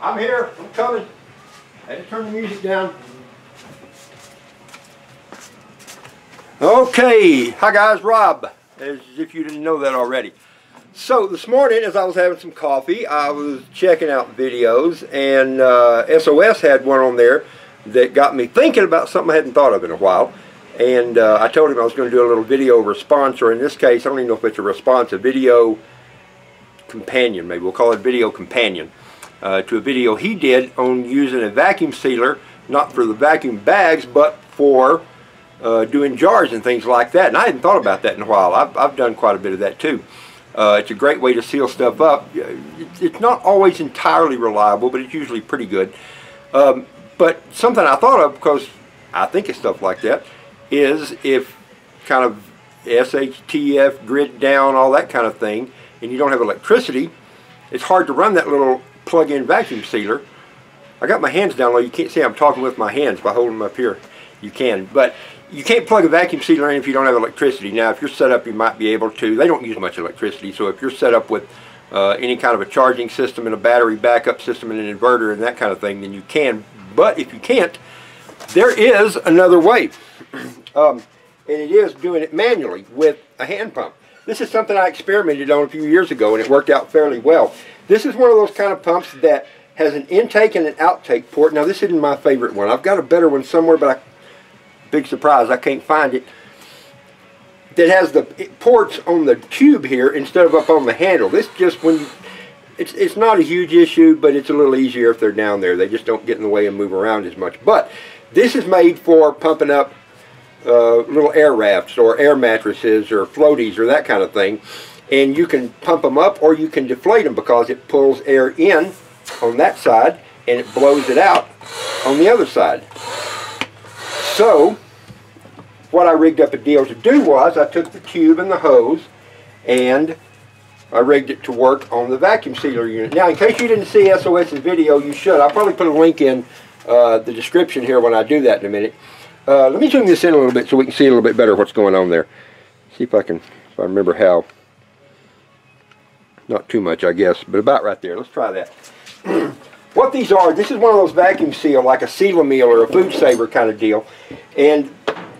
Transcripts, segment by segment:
I'm here. I'm coming. I had to turn the music down. Okay. Hi guys, Rob. As if you didn't know that already. So this morning, as I was having some coffee, I was checking out videos, and SOS had one on there that got me thinking about something I hadn't thought of in a while. And I told him I was going to do a little video response, or in this case, I don't even know if it's a response, a video companion, maybe we'll call it video companion, to a video he did on using a vacuum sealer, not for the vacuum bags, but for doing jars and things like that. And I hadn't thought about that in a while. I've done quite a bit of that too. It's a great way to seal stuff up. It's not always entirely reliable, but it's usually pretty good. But something I thought of, because I think of stuff like that, is if kind of SHTF, grid down, all that kind of thing, and you don't have electricity, it's hard to run that little plug-in vacuum sealer. I got my hands down low. You can't see I'm talking with my hands by holding them up here. You can, but you can't plug a vacuum sealer in if you don't have electricity. Now, if you're set up, you might be able to. They don't use much electricity, so if you're set up with any kind of a charging system and a battery backup system and an inverter and that kind of thing, then you can. But if you can't, there is another way, and it is doing it manually with a hand pump. This is something I experimented on a few years ago, and it worked out fairly well. This is one of those kind of pumps that has an intake and an outtake port. Now, this isn't my favorite one. I've got a better one somewhere, but big surprise, I can't find it. That has the ports on the tube here instead of up on the handle. This just, when you, it's not a huge issue, but it's a little easier if they're down there. They just don't get in the way and move around as much. But this is made for pumping up little air rafts or air mattresses or floaties or that kind of thing. And you can pump them up or you can deflate them, because it pulls air in on that side and it blows it out on the other side. So what I rigged up a deal to do was I took the tube and the hose and I rigged it to work on the vacuum sealer unit. Now, in case you didn't see SOS's video, you should. I'll probably put a link in the description here when I do that in a minute. Let me zoom this in a little bit so we can see a little bit better what's going on there. See if I remember how. Not too much, I guess, but about right there. Let's try that. What these are, this is one of those vacuum seal, like a Seal-A-Meal or a Food Saver kind of deal. And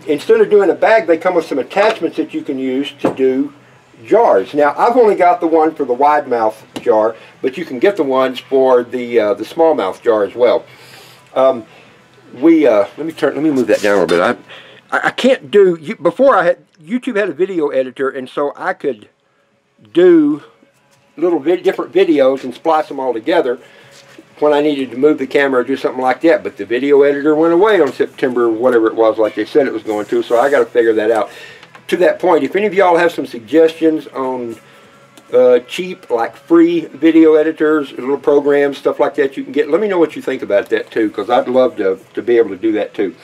instead of doing a bag, they come with some attachments that you can use to do jars. Now, I've only got the one for the wide mouth jar, but you can get the ones for the small mouth jar as well. Let me move that down a little bit. I can't do, before YouTube had a video editor, and so I could do little different videos and splice them all together when I needed to move the camera or do something like that. But the video editor went away on September, whatever it was, like they said it was going to, so I got to figure that out. To that point, if any of y'all have some suggestions on cheap, like free video editors, little programs, stuff like that you can get, let me know what you think about that too, because I'd love to be able to do that too.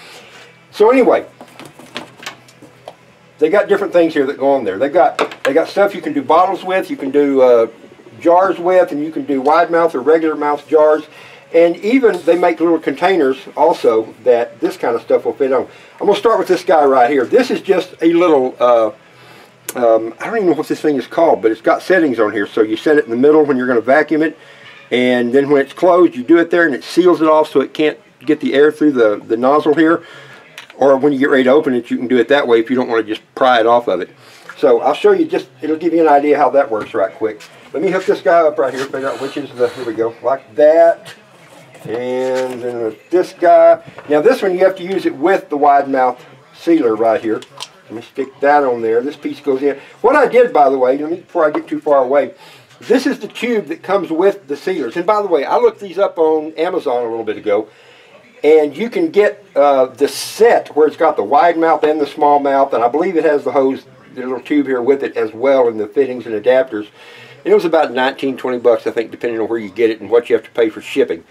So anyway, they got different things here that go on there. They got stuff you can do bottles with, you can do jars with, and you can do wide mouth or regular mouth jars. And even they make little containers also that this kind of stuff will fit on. I'm going to start with this guy right here. This is just a little, I don't even know what this thing is called, but it's got settings on here. So you set it in the middle when you're going to vacuum it, and then when it's closed, you do it there and it seals it off so it can't get the air through the nozzle here. Or when you get ready to open it, you can do it that way if you don't want to just pry it off of it. So I'll show you, it'll give you an idea how that works right quick. Let me hook this guy up right here, figure out which is here we go, like that. And then there's this guy. Now this one you have to use it with the wide mouth sealer right here. Let me stick that on there. This piece goes in. What I did, by the way, before I get too far away, this is the tube that comes with the sealers. And by the way, I looked these up on Amazon a little bit ago. And you can get the set where it's got the wide mouth and the small mouth, and I believe it has the hose, the little tube here with it as well, and the fittings and adapters. And it was about 19, 20 bucks, I think, depending on where you get it and what you have to pay for shipping.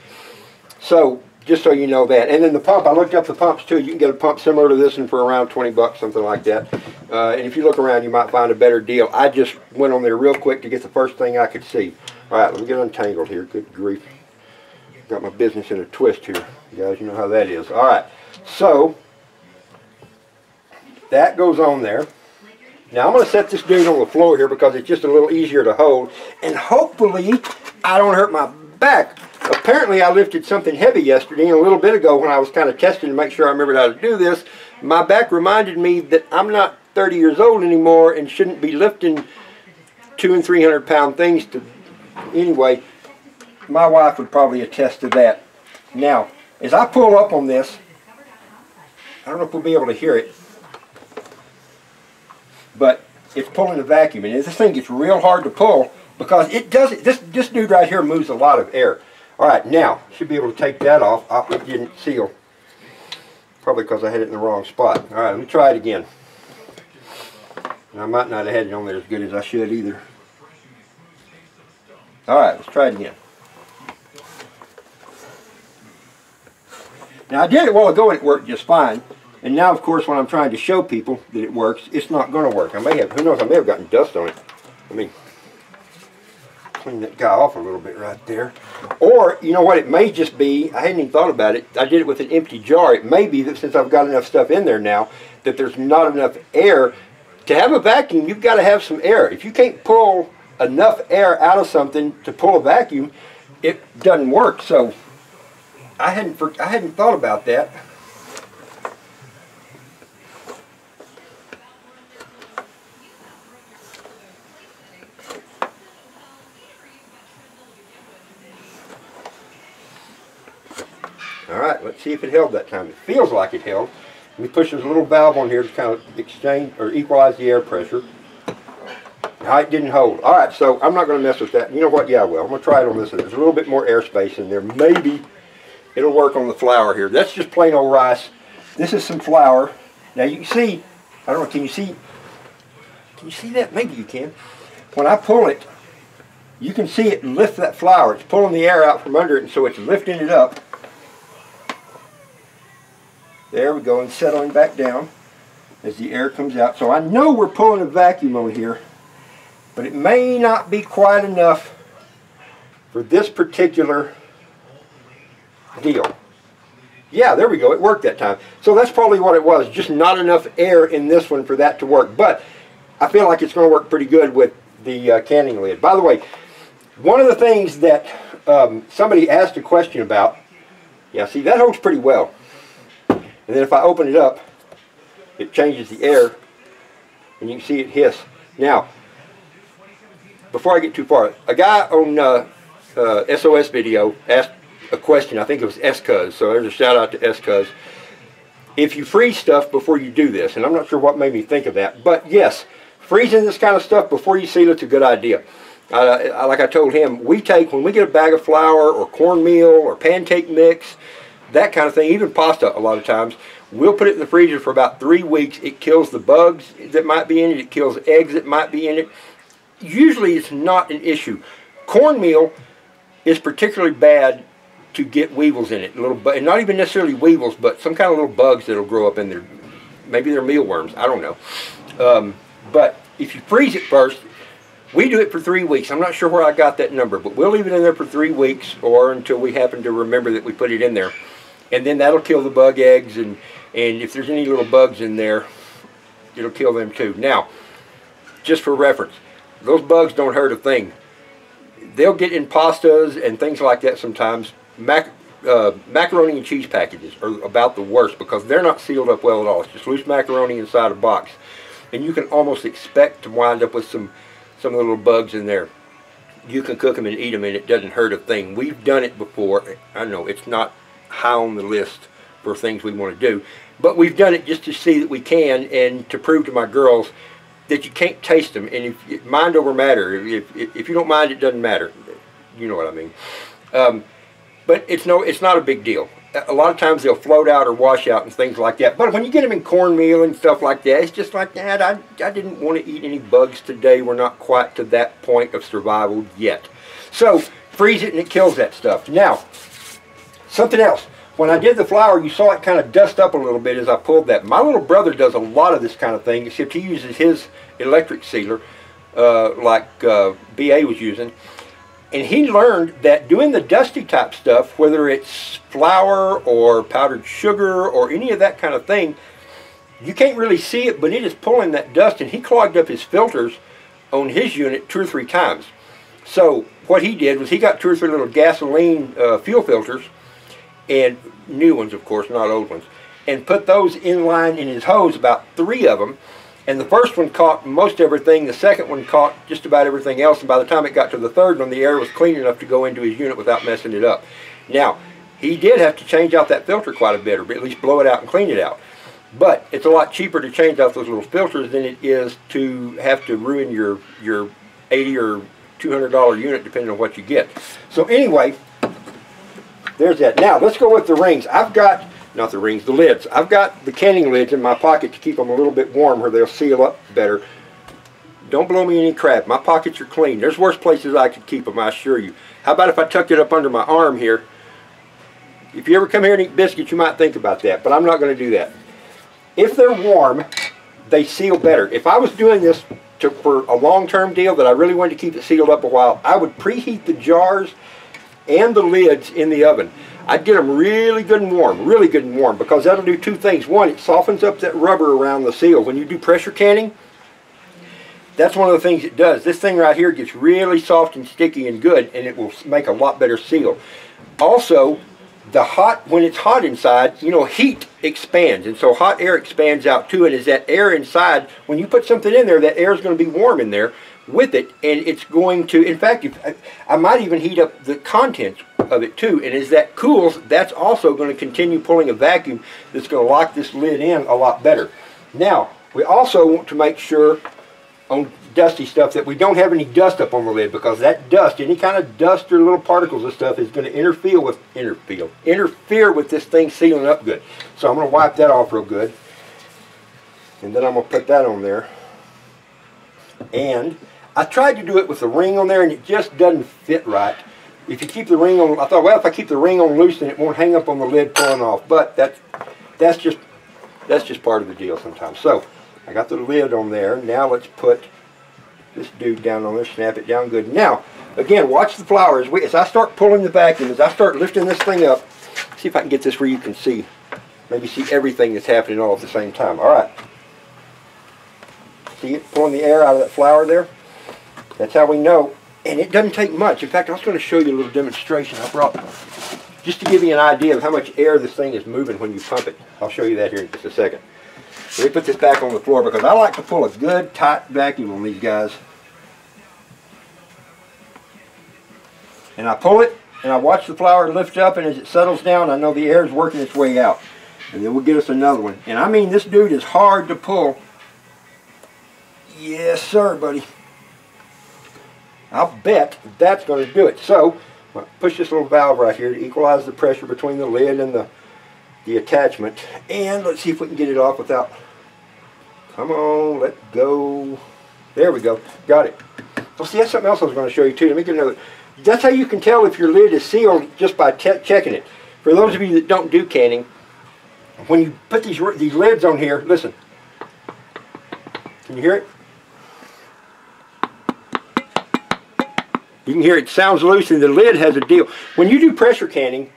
So, just so you know that. And then the pump, I looked up the pumps too. You can get a pump similar to this one for around 20 bucks, something like that. And if you look around, you might find a better deal. I just went on there real quick to get the first thing I could see. All right, let me get untangled here. Good grief. Got my business in a twist here. You guys, you know how that is. All right, so that goes on there. Now I'm going to set this dude on the floor here because it's just a little easier to hold, and hopefully I don't hurt my back. apparently I lifted something heavy yesterday, and a little bit ago when I was kind of testing to make sure I remembered how to do this, my back reminded me that I'm not 30 years old anymore and shouldn't be lifting 200 and 300 pound things. Anyway, my wife would probably attest to that. Now, as I pull up on this, I don't know if we'll be able to hear it, but it's pulling a vacuum, and this thing gets real hard to pull because it doesn't. This dude right here moves a lot of air. All right, now should be able to take that off. Oh, it didn't seal, probably because I had it in the wrong spot. All right, let me try it again. And I might not have had it on there as good as I should either. All right, let's try it again. Now I did it a while ago and it worked just fine. And now, of course, when I'm trying to show people that it works, it's not going to work. I may have, who knows, I may have gotten dust on it. Let me clean that guy off a little bit right there. Or, you know what, it may just be, I hadn't even thought about it, I did it with an empty jar. It may be that since I've got enough stuff in there now, that there's not enough air. To have a vacuum, you've got to have some air. If you can't pull enough air out of something to pull a vacuum, it doesn't work. So, I hadn't thought about that. Alright, let's see if it held that time. It feels like it held. Let me push this little valve on here to kind of exchange or equalize the air pressure. Now it didn't hold. Alright, so I'm not going to mess with that. You know what? Yeah, I will. I'm going to try it on this. There's a little bit more airspace in there. Maybe it'll work on the flour here. That's just plain old rice. This is some flour. Now you can see, I don't know, can you see that? Maybe you can. When I pull it, you can see it lift that flour. It's pulling the air out from under it, and so it's lifting it up. There we go, and settling back down as the air comes out. So I know we're pulling a vacuum on here, but it may not be quite enough for this particular deal. Yeah, there we go, it worked that time. So that's probably what it was, just not enough air in this one for that to work. But I feel like it's going to work pretty good with the canning lid. By the way, one of the things that somebody asked a question about, yeah, see, that holds pretty well. And then if I open it up, it changes the air, and you can see it hiss. Now, before I get too far, a guy on SOS video asked a question. I think it was S-Cuz, so there's a shout out to S-Cuz. If you freeze stuff before you do this, and I'm not sure what made me think of that, but yes, freezing this kind of stuff before you seal it's a good idea. Like I told him, when we get a bag of flour or cornmeal or pancake mix, that kind of thing, even pasta a lot of times, we'll put it in the freezer for about 3 weeks. It kills the bugs that might be in it. It kills eggs that might be in it. Usually it's not an issue. Cornmeal is particularly bad to get weevils in it. And not even necessarily weevils, but some kind of little bugs that will grow up in there. Maybe they're mealworms. I don't know. But if you freeze it first, we do it for 3 weeks. I'm not sure where I got that number, but we'll leave it in there for 3 weeks or until we happen to remember that we put it in there. And then that'll kill the bug eggs, and if there's any little bugs in there, it'll kill them too. Now, just for reference, those bugs don't hurt a thing. They'll get in pastas and things like that sometimes. Macaroni and cheese packages are about the worst because they're not sealed up well at all. It's just loose macaroni inside a box. And you can almost expect to wind up with some of the little bugs in there. You can cook them and eat them and it doesn't hurt a thing. We've done it before. I know it's not high on the list for things we want to do, but we've done it just to see that we can and to prove to my girls that you can't taste them. And if mind over matter, if you don't mind, it doesn't matter. You know what I mean. But it's not a big deal. A lot of times they'll float out or wash out and things like that. But when you get them in cornmeal and stuff like that, it's just like that. I didn't want to eat any bugs today. We're not quite to that point of survival yet. So freeze it and it kills that stuff. Now, something else. When I did the flour, you saw it kind of dust up a little bit as I pulled that. My little brother does a lot of this kind of thing, except he uses his electric sealer like BA was using. And he learned that doing the dusty type stuff, whether it's flour or powdered sugar or any of that kind of thing, you can't really see it, but it is pulling that dust. And he clogged up his filters on his unit 2 or 3 times. So what he did was he got 2 or 3 little gasoline fuel filters, and new ones, of course, not old ones, and put those in line in his hose, about 3 of them. And the first one caught most everything, the second one caught just about everything else, and by the time it got to the third one, the air was clean enough to go into his unit without messing it up. Now, he did have to change out that filter quite a bit, or at least blow it out and clean it out. But it's a lot cheaper to change out those little filters than it is to have to ruin your $80 or $200 unit, depending on what you get. So anyway, there's that. Now, let's go with the rings. I've got, not the rings, the lids. I've got the canning lids in my pocket to keep them a little bit warm where they'll seal up better. Don't blow me any crap. My pockets are clean. There's worse places I could keep them, I assure you. How about if I tucked it up under my arm here? If you ever come here and eat biscuits, you might think about that, but I'm not going to do that. If they're warm, they seal better. If I was doing this for a long-term deal that I really wanted to keep it sealed up a while, I would preheat the jars and the lids in the oven. I'd get them really good and warm, because that'll do 2 things. One, it softens up that rubber around the seal. When you do pressure canning, that's one of the things it does. This thing right here gets really soft and sticky and good, and it will make a lot better seal. Also, when it's hot inside, you know, heat expands, and so hot air expands out too, and as that air inside, when you put something in there, that air is going to be warm in there with it, and it's going to, in fact, I might even heat up the contents of it too, and as that cools, that's also going to continue pulling a vacuum that's going to lock this lid in a lot better. Now, we also want to make sure on dusty stuff that we don't have any dust up on the lid, because that dust, any kind of dust or little particles of stuff, is going to interfere with this thing sealing up good. So I'm going to wipe that off real good, and then I'm going to put that on there. And I tried to do it with the ring on there, and it just doesn't fit right. If you keep the ring on, I thought, well, if I keep the ring on loose, then it won't hang up on the lid pulling off. But that's just part of the deal sometimes. So I got the lid on there. Now let's put this dude down on there, snap it down good. Now, again, watch the flour. As I start pulling the vacuum, as I start lifting this thing up, see if I can get this where you can see, maybe see everything that's happening all at the same time. All right. See it pulling the air out of that flour there? That's how we know. And it doesn't take much. In fact, I was going to show you a little demonstration I brought, just to give you an idea of how much air this thing is moving when you pump it. I'll show you that here in just a second. Let me put this back on the floor, because I like to pull a good tight vacuum on these guys. And I pull it, and I watch the flour lift up, and as it settles down, I know the air is working its way out. And then we'll get us another one. And I mean, this dude is hard to pull. Yes, sir, buddy. I'll bet that's going to do it. So, I'm going to push this little valve right here to equalize the pressure between the lid and the attachment. And let's see if we can get it off without... Come on, let go. There we go. Got it. Well, see, that's something else I was going to show you too. Let me get another. That's how you can tell if your lid is sealed, just by checking it. For those of you that don't do canning, when you put these lids on here, listen. Can you hear it? You can hear it sounds loose, and the lid has a deal. When you do pressure canning,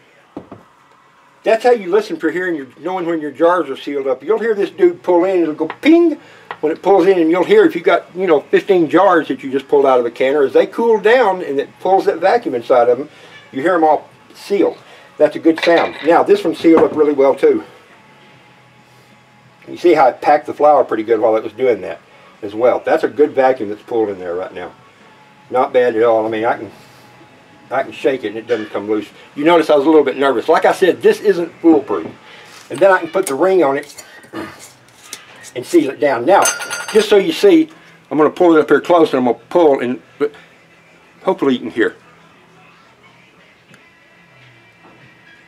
that's how you listen for knowing when your jars are sealed up. You'll hear this dude pull in, it'll go ping when it pulls in, and you'll hear if you've got, 15 jars that you just pulled out of a canner, as they cool down and it pulls that vacuum inside of them, you hear them all sealed. That's a good sound. Now, this one sealed up really well too. You see how it packed the flour pretty good while it was doing that as well. That's a good vacuum that's pulled in there right now. Not bad at all. I mean, I can shake it and it doesn't come loose. You notice I was a little bit nervous. Like I said, this isn't foolproof. And then I can put the ring on it and seal it down. Now, just so you see, I'm going to pull it up here close, and I'm going to pull, and hopefully you can hear.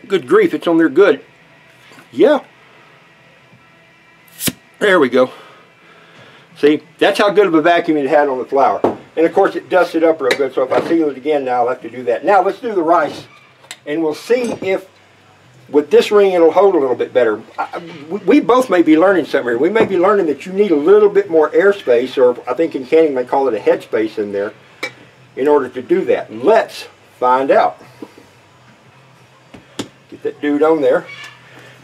Good grief, it's on there good. Yeah. There we go. See, that's how good of a vacuum it had on the flour. And of course it dusted up real good, so if I seal it again now, I'll have to do that. Now let's do the rice, and we'll see if with this ring it'll hold a little bit better. We both may be learning something here. We may be learning that you need a little bit more airspace, or I think in canning they call it a headspace in there, in order to do that. Let's find out. Get that dude on there,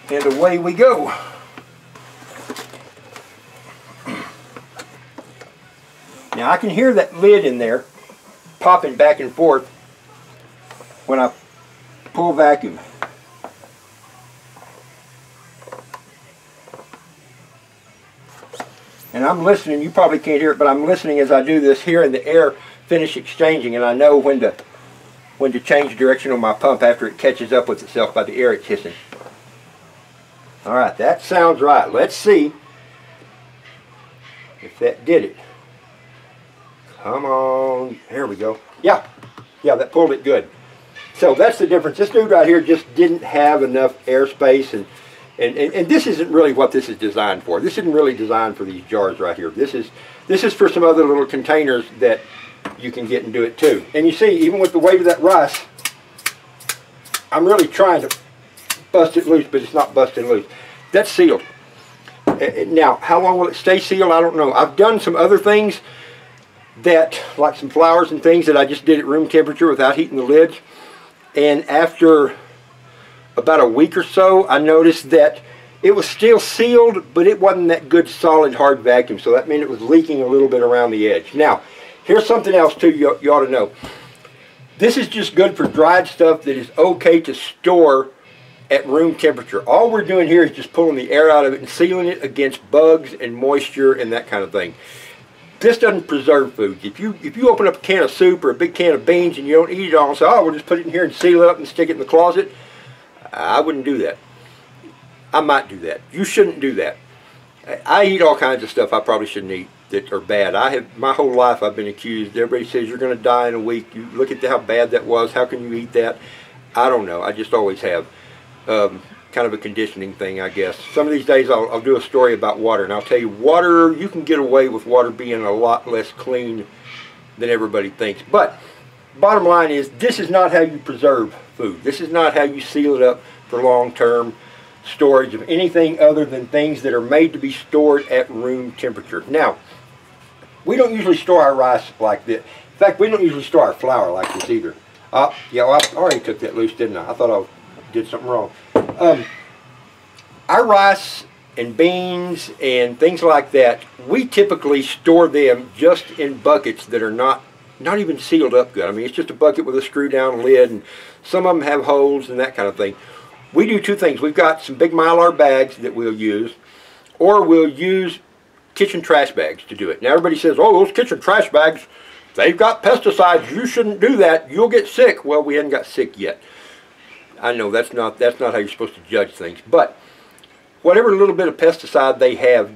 and away we go. Now I can hear that lid in there. popping back and forth when I pull vacuum. And I'm listening, you probably can't hear it, but I'm listening as I do this, hearing the air finish exchanging, and I know when to change direction on my pump after it catches up with itself by the air it's hissing. Alright, that sounds right. Let's see if that did it. Come on. Here we go. Yeah, that pulled it good. So that's the difference. This dude right here just didn't have enough airspace, and this isn't really what this is designed for. This isn't really designed for these jars right here. This is for some other little containers that you can get and do it too. And you see, even with the weight of that rice, I'm really trying to bust it loose, but it's not busting loose. That's sealed. Now, how long will it stay sealed? I don't know. I've done some other things that, like some flowers and things that I just did at room temperature without heating the lids. And after about a week or so, I noticed that it was still sealed, but it wasn't that good solid hard vacuum. So that meant it was leaking a little bit around the edge. Now, here's something else too you ought to know. This is just good for dried stuff that is okay to store at room temperature. All we're doing here is just pulling the air out of it and sealing it against bugs and moisture and that kind of thing. This doesn't preserve food. If you open up a can of soup or a big can of beans and you don't eat it all and say, oh, we'll just put it in here and seal it up and stick it in the closet, I wouldn't do that. I might do that. You shouldn't do that. I eat all kinds of stuff I probably shouldn't eat that are bad. My whole life I've been accused. Everybody says you're going to die in a week. You look at how bad that was. How can you eat that? I don't know. I just always have. Kind of a conditioning thing, I guess. Some of these days I'll do a story about water, and I'll tell you, water, you can get away with water being a lot less clean than everybody thinks. But bottom line is, this is not how you preserve food. This is not how you seal it up for long-term storage of anything other than things that are made to be stored at room temperature. Now, we don't usually store our rice like this. In fact, we don't usually store our flour like this either. Yeah, well, I already took that loose, didn't I? I thought I did something wrong. Our rice and beans and things like that, we typically store them just in buckets that are not even sealed up good. I mean, it's just a bucket with a screw down lid, and some of them have holes and that kind of thing. We do two things. We've got some big Mylar bags that we'll use, or we'll use kitchen trash bags to do it. Now everybody says, oh, those kitchen trash bags, they've got pesticides, you shouldn't do that, you'll get sick. Well, we hadn't got sick yet. I know that's not how you're supposed to judge things, but whatever little bit of pesticide they have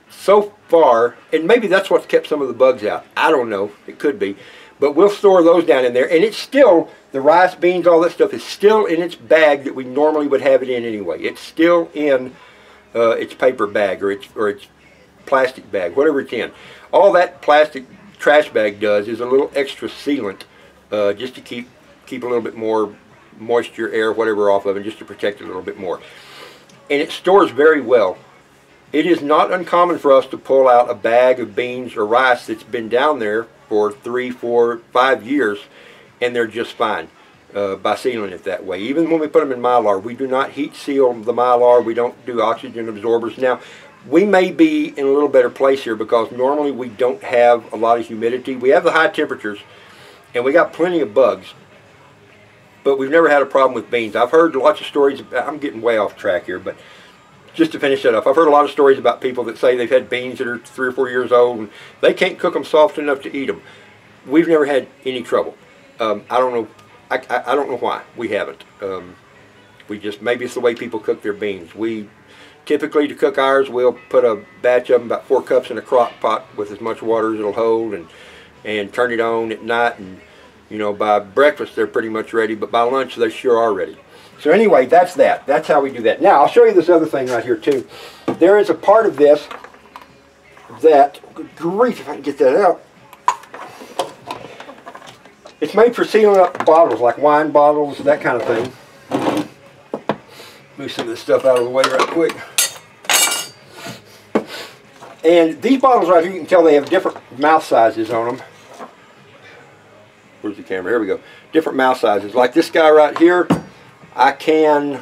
so far, and maybe that's what's kept some of the bugs out. I don't know. It could be. But we'll store those down in there, and it's still, the rice, beans, all that stuff is still in its bag that we normally would have it in anyway. It's still in its paper bag or its plastic bag, whatever it's in. All that plastic trash bag does is a little extra sealant just to keep a little bit more moisture, air, whatever off of it, just to protect it a little bit more. And it stores very well. It is not uncommon for us to pull out a bag of beans or rice that's been down there for 3, 4, 5 years, and they're just fine by sealing it that way. Even when we put them in Mylar, we do not heat seal the Mylar. We don't do oxygen absorbers. Now, we may be in a little better place here because normally we don't have a lot of humidity. We have the high temperatures, and we got plenty of bugs. But we've never had a problem with beans. I've heard lots of stories, I'm getting way off track here, but just to finish that up, I've heard a lot of stories about people that say they've had beans that are 3 or 4 years old and they can't cook them soft enough to eat them. We've never had any trouble. I don't know. I don't know why we haven't. We just, maybe it's the way people cook their beans. We typically, to cook ours, we'll put a batch of them, about 4 cups in a crock pot with as much water as it'll hold, and turn it on at night, and you know, by breakfast they're pretty much ready, but by lunch they sure are ready. So anyway, that's that. That's how we do that. Now, I'll show you this other thing right here too. There is a part of this that, good grief if I can get that out. It's made for sealing up bottles, like wine bottles, that kind of thing. Move some of this stuff out of the way right quick. And these bottles right here, you can tell they have different mouth sizes on them. Where's the camera? Here we go. Different mouth sizes. Like this guy right here, I can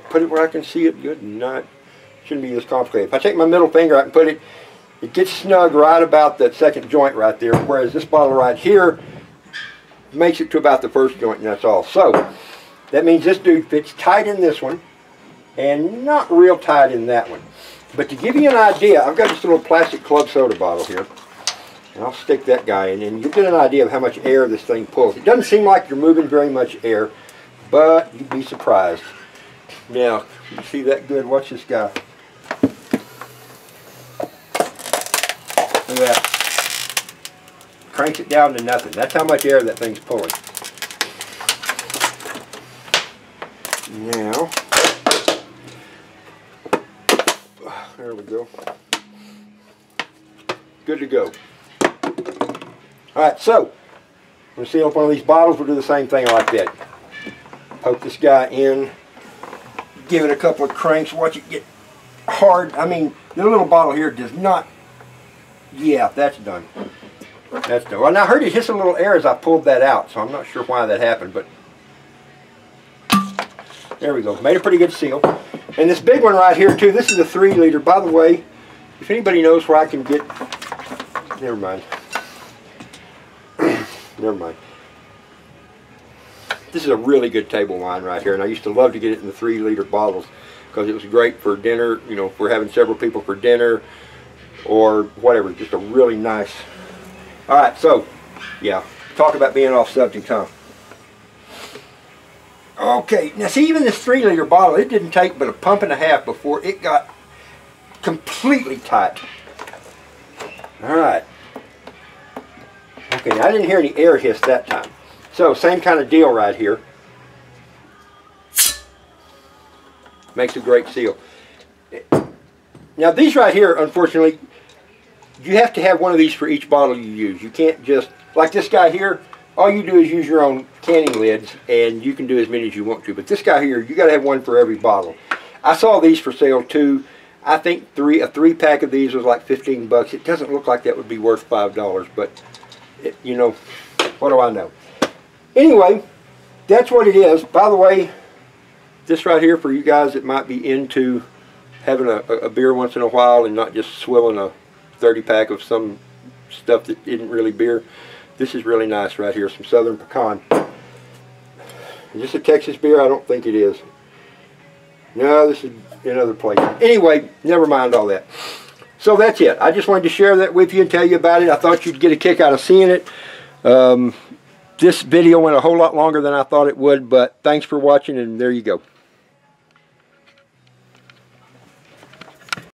put it where I can see it good and not, shouldn't be this complicated. If I take my middle finger, I can put it gets snug right about that second joint right there. Whereas this bottle right here, makes it to about the first joint, and that's all. So that means this dude fits tight in this one and not real tight in that one. But to give you an idea, I've got this little plastic club soda bottle here, and I'll stick that guy in, and you get an idea of how much air this thing pulls. It doesn't seem like you're moving very much air, but you'd be surprised. Now, you see that good? Watch this guy. Look at that. Cranks it down to nothing. That's how much air that thing's pulling. Now, there we go. Good to go. Alright, so, I'm going to seal up one of these bottles. We'll do the same thing like that. Poke this guy in. Give it a couple of cranks. Watch it get hard. I mean, the little bottle here does not... Yeah, that's done. That's done. Well, now I heard it hiss a little air as I pulled that out, so I'm not sure why that happened, but... There we go. Made a pretty good seal. And this big one right here, too, this is a 3 liter. By the way, if anybody knows where I can get... Never mind. Never mind. This is a really good table wine right here, and I used to love to get it in the 3 liter bottles because it was great for dinner, you know, if we're having several people for dinner or whatever. Just a really nice... Alright, so, yeah, talk about being off subject, huh? Okay, now see, even this 3 liter bottle, it didn't take but a pump and a half before it got completely tight. Alright. Okay, now I didn't hear any air hiss that time. So, same kind of deal right here. Makes a great seal. Now these right here, unfortunately, you have to have one of these for each bottle you use. You can't just, like this guy here, all you do is use your own canning lids, and you can do as many as you want to. But this guy here, you got to have one for every bottle. I saw these for sale too. I think a 3-pack of these was like 15 bucks. It doesn't look like that would be worth $5, but it, you know, what do I know? Anyway, that's what it is. By the way, this right here for you guys that might be into having a beer once in a while and not just swilling a 30-pack of some stuff that isn't really beer. This is really nice right here, some Southern Pecan. Is this a Texas beer? I don't think it is. No, this is another place. Anyway, never mind all that. So that's it. I just wanted to share that with you and tell you about it. I thought you'd get a kick out of seeing it. This video went a whole lot longer than I thought it would, but thanks for watching, and there you go.